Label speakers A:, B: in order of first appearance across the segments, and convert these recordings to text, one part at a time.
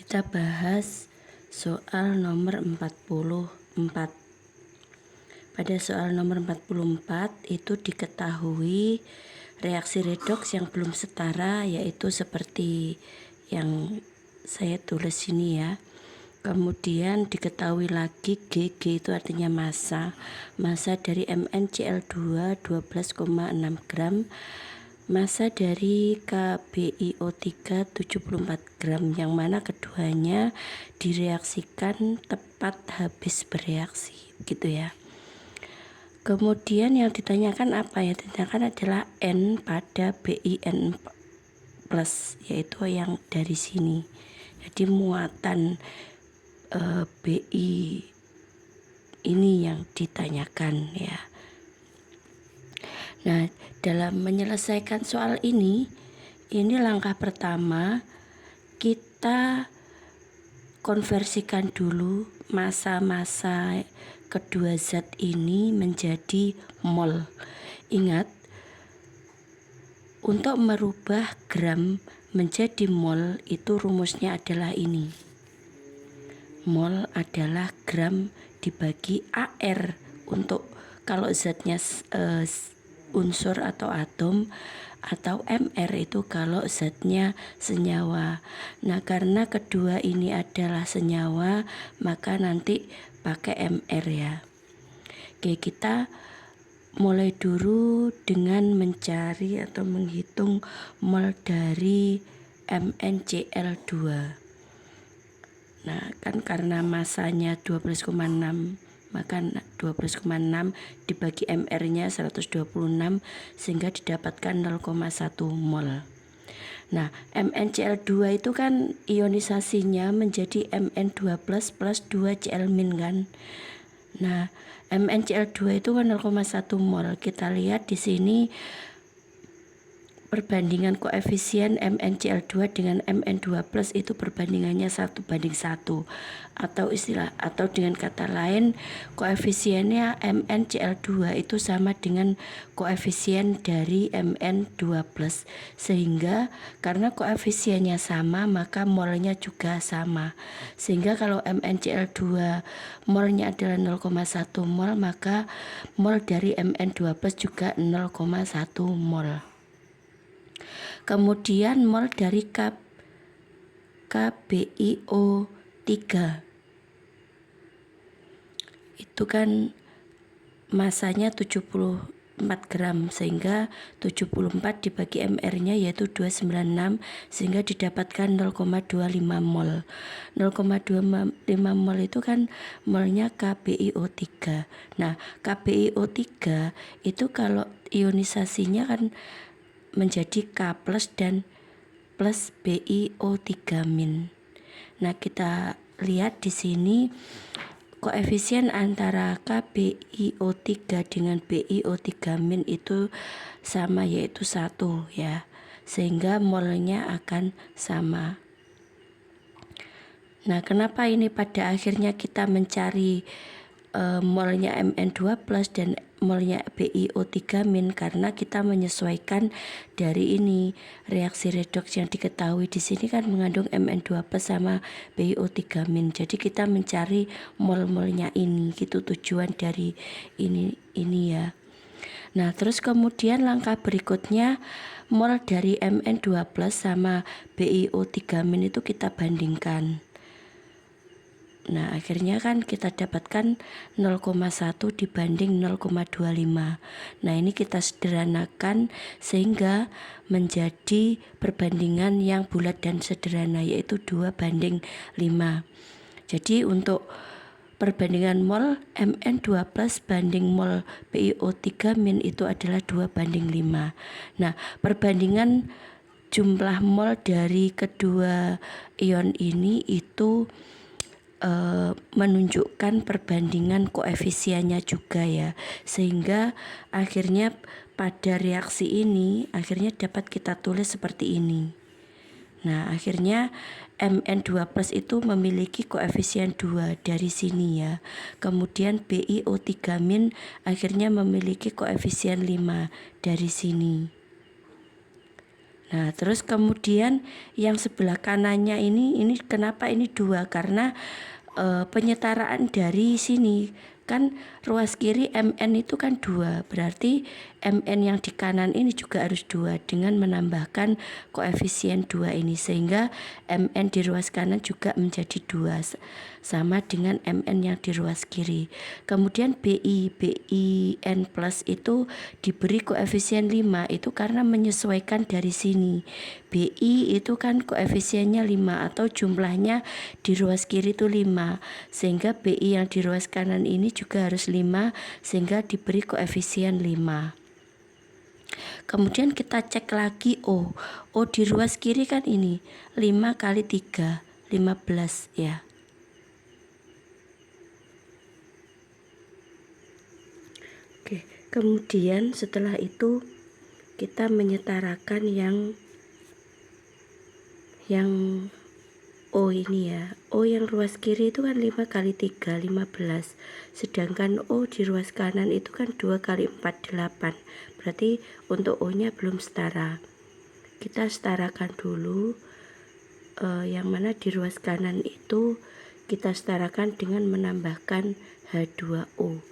A: Kita bahas soal nomor 44. Pada soal nomor 44 itu diketahui reaksi redoks yang belum setara, yaitu seperti yang saya tulis ini ya. Kemudian diketahui lagi G itu artinya massa dari MnCl2 12,6 gram, massa dari KBiO3 74 gram, yang mana keduanya direaksikan tepat habis bereaksi gitu ya. Kemudian yang ditanyakan apa ya? Ditanyakan adalah N pada BiN plus, yaitu yang dari sini. Jadi muatan Bi ini yang ditanyakan ya. Nah, dalam menyelesaikan soal ini langkah pertama, kita konversikan dulu massa-massa kedua zat ini menjadi mol. Ingat, untuk merubah gram menjadi mol itu rumusnya adalah ini. Mol adalah gram dibagi AR untuk kalau zatnya unsur atau atom, atau MR itu kalau zatnya senyawa. Nah, karena kedua ini adalah senyawa, maka nanti pakai MR ya. Oke, kita mulai dulu dengan mencari atau menghitung mol dari MnCl2. Nah, kan karena masanya 12,6, maka 12,6 dibagi MR-nya 126 sehingga didapatkan 0,1 mol. Nah, MnCl2 itu kan ionisasinya menjadi Mn2+ plus 2Cl- kan. Nah, MnCl2 itu kan 0,1 mol. Kita lihat di sini perbandingan koefisien MnCl2 dengan Mn2+ itu perbandingannya 1:1, atau dengan kata lain koefisiennya MnCl2 itu sama dengan koefisien dari Mn2+, sehingga karena koefisiennya sama maka molnya juga sama, sehingga kalau MnCl2 molnya adalah 0,1 mol, maka mol dari Mn2+ juga 0,1 mol. Kemudian mol dari KBiO3 itu kan masanya 74 gram, sehingga 74 dibagi MR-nya yaitu 296 sehingga didapatkan 0,25 mol. 0,25 mol itu kan molnya KBiO3. Nah, KBiO3 itu kalau ionisasinya kan menjadi K+ dan plus BiO3-. Nah, kita lihat di sini koefisien antara KBiO3 dengan BiO3- itu sama, yaitu 1 ya, sehingga molnya akan sama. Nah, kenapa ini pada akhirnya kita mencari molnya Mn2+ dan molnya BiO3-, karena kita menyesuaikan dari ini reaksi redoks yang diketahui di sini kan mengandung Mn2+ sama BiO3-. Jadi kita mencari mol-molnya ini, gitu tujuan dari ini ya. Nah, terus kemudian langkah berikutnya mol dari Mn2+ sama BiO3- itu kita bandingkan. Nah, akhirnya kan kita dapatkan 0,1 dibanding 0,25. Nah, ini kita sederhanakan sehingga menjadi perbandingan yang bulat dan sederhana, yaitu 2:5. Jadi untuk perbandingan mol Mn2+ banding mol BiO3- itu adalah 2:5. Nah, perbandingan jumlah mol dari kedua ion ini itu menunjukkan perbandingan koefisiennya juga ya, sehingga akhirnya pada reaksi ini akhirnya dapat kita tulis seperti ini. Nah, akhirnya Mn2+ itu memiliki koefisien 2 dari sini ya. Kemudian BiO3- akhirnya memiliki koefisien 5 dari sini. Nah, terus kemudian yang sebelah kanannya ini kenapa ini 2? Karena penyetaraan dari sini kan ruas kiri MN itu kan 2, berarti MN yang di kanan ini juga harus 2 dengan menambahkan koefisien 2 ini, sehingga MN di ruas kanan juga menjadi 2 sama dengan MN yang di ruas kiri. Kemudian BIN plus itu diberi koefisien 5 itu karena menyesuaikan dari sini. BI itu kan koefisiennya 5 atau jumlahnya di ruas kiri itu 5, sehingga BI yang di ruas kanan ini juga harus 5 sehingga diberi koefisien 5. Kemudian kita cek lagi O di ruas kiri kan ini 5 kali 3 15 ya. Oke, kemudian setelah itu kita menyetarakan yang O ini ya. O yang ruas kiri itu kan 5 kali 3 15, sedangkan O di ruas kanan itu kan 2 kali 4 8. Berarti untuk O nya belum setara. Kita setarakan dulu yang mana di ruas kanan itu kita setarakan dengan menambahkan H2O.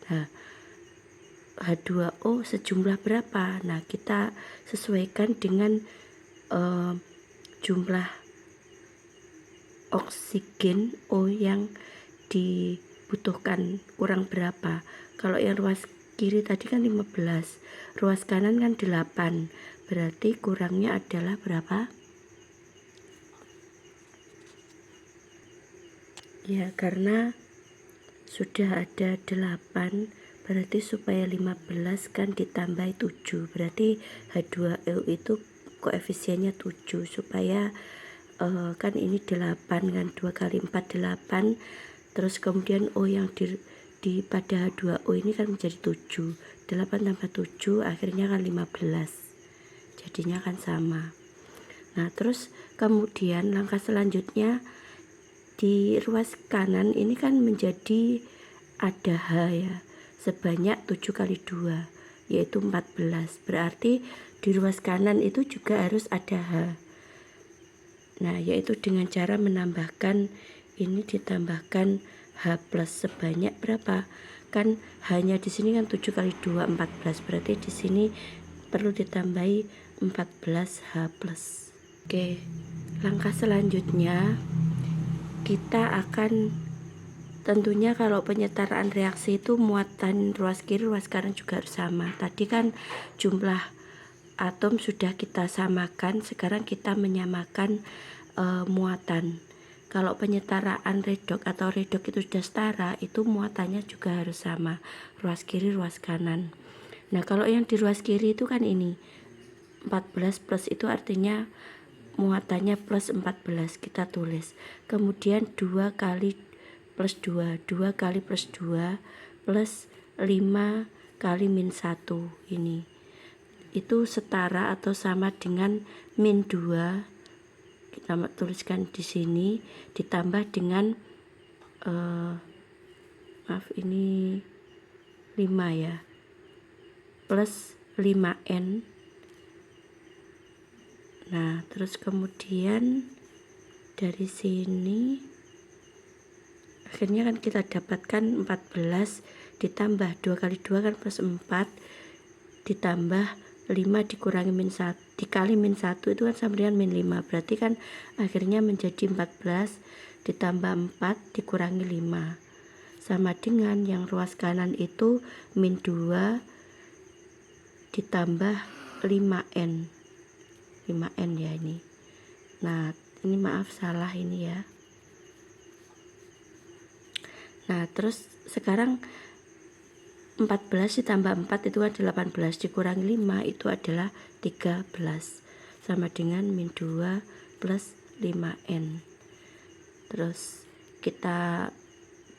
A: Nah, H2O sejumlah berapa? Nah, kita sesuaikan dengan jumlah oksigen O yang dibutuhkan kurang berapa. Kalau yang ruas kiri tadi kan 15, ruas kanan kan 8, berarti kurangnya adalah berapa? Ya, karena sudah ada 8, berarti supaya 15 kan ditambah 7, berarti H2O itu koefisiennya 7, supaya kan ini 8 kan, 2 kali 4 8, terus kemudian O yang di pada H2O ini kan menjadi 7, 8 tambah 7 akhirnya kan 15, jadinya kan sama. Nah, terus kemudian langkah selanjutnya di ruas kanan ini kan menjadi ada H ya, sebanyak 7 kali 2 yaitu 14, berarti di ruas kanan itu juga harus ada H. Nah, yaitu dengan cara menambahkan ini, ditambahkan H plus sebanyak berapa? Kan hanya di sini kan 7 kali 2 14, berarti di sini perlu ditambahi 14 H plus. Oke, langkah selanjutnya kita akan tentunya kalau penyetaraan reaksi itu muatan ruas kiri ruas kanan juga harus sama. Tadi kan jumlah atom sudah kita samakan, sekarang kita menyamakan muatan. Kalau penyetaraan redok atau redok itu sudah setara, itu muatannya juga harus sama, ruas kiri ruas kanan. Nah, kalau yang di ruas kiri itu kan ini 14 plus, itu artinya muatannya plus 14, kita tulis. Kemudian 2 kali plus 2, 2 kali plus 2 plus 5 kali min 1 ini. Itu setara atau sama dengan min 2, kita tuliskan di sini, ditambah dengan maaf ini 5 ya, plus 5N. Nah, terus kemudian dari sini akhirnya kan kita dapatkan 14 ditambah 2 kali 2 kan plus 4, ditambah 5 dikurangi min 1 dikali min 1 itu kan sama dengan min 5, berarti kan akhirnya menjadi 14 ditambah 4 dikurangi 5 sama dengan yang ruas kanan itu min 2 ditambah 5N ya ini. Nah, ini maaf salah ini ya. Nah, terus sekarang 14 ditambah 4 itu kan 18, dikurangi 5 itu adalah 13, sama dengan min 2 plus 5N. Terus kita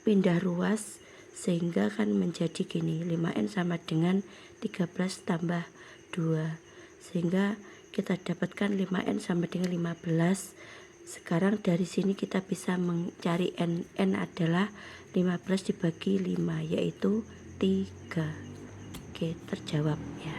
A: pindah ruas sehingga kan menjadi gini, 5N sama dengan 13 tambah 2, sehingga kita dapatkan 5N sama dengan 15. Sekarang dari sini kita bisa mencari N adalah 15 dibagi 5 yaitu 3. Oke, terjawab ya.